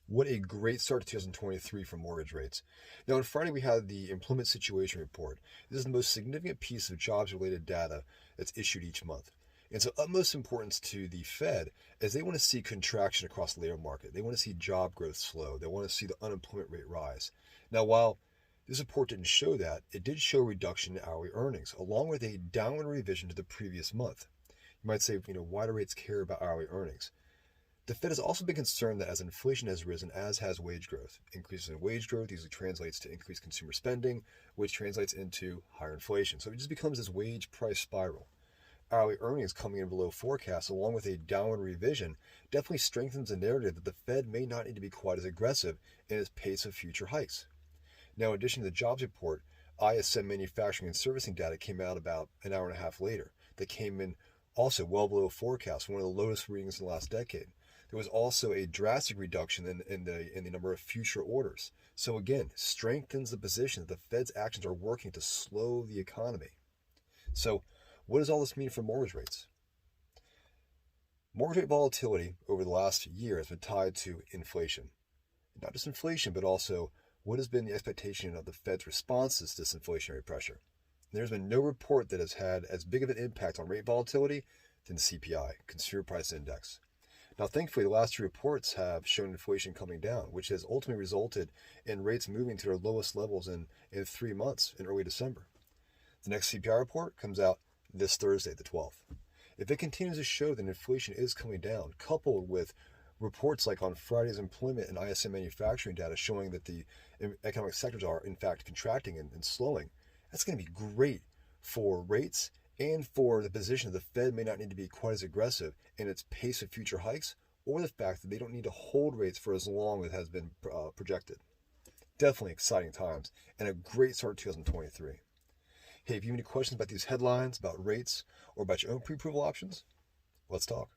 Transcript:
What a great start to 2023 for mortgage rates. Now, on Friday, we had the Employment Situation Report. This is the most significant piece of jobs related data that's issued each month. And so, utmost importance to the Fed is they want to see contraction across the labor market. They want to see job growth slow. They want to see the unemployment rate rise. Now, while this report didn't show that, it did show a reduction in hourly earnings, along with a downward revision to the previous month. You might say, why do rates care about hourly earnings? The Fed has also been concerned that as inflation has risen, as has wage growth. Increases in wage growth usually translates to increased consumer spending, which translates into higher inflation. So it just becomes this wage price spiral. Hourly earnings coming in below forecasts, along with a downward revision, definitely strengthens the narrative that the Fed may not need to be quite as aggressive in its pace of future hikes. Now, in addition to the jobs report, ISM manufacturing and servicing data came out about an hour and a half later. That came in also well below forecast, one of the lowest readings in the last decade. There was also a drastic reduction in the number of future orders. So again, strengthens the position that the Fed's actions are working to slow the economy. So what does all this mean for mortgage rates? Mortgage rate volatility over the last year has been tied to inflation. Not just inflation, but also what has been the expectation of the Fed's responses to this inflationary pressure. There's been no report that has had as big of an impact on rate volatility than the CPI, Consumer Price Index. Now, thankfully, the last two reports have shown inflation coming down, which has ultimately resulted in rates moving to their lowest levels in 3 months in early December. The next CPI report comes out this Thursday, the 12th. If it continues to show that inflation is coming down, coupled with reports like on Friday's employment and ISM manufacturing data showing that the economic sectors are, in fact, contracting and slowing, that's going to be great for rates and for the position that the Fed may not need to be quite as aggressive in its pace of future hikes, or the fact that they don't need to hold rates for as long as has been projected. Definitely exciting times and a great start to 2023. Hey, if you have any questions about these headlines, about rates, or about your own pre-approval options, let's talk.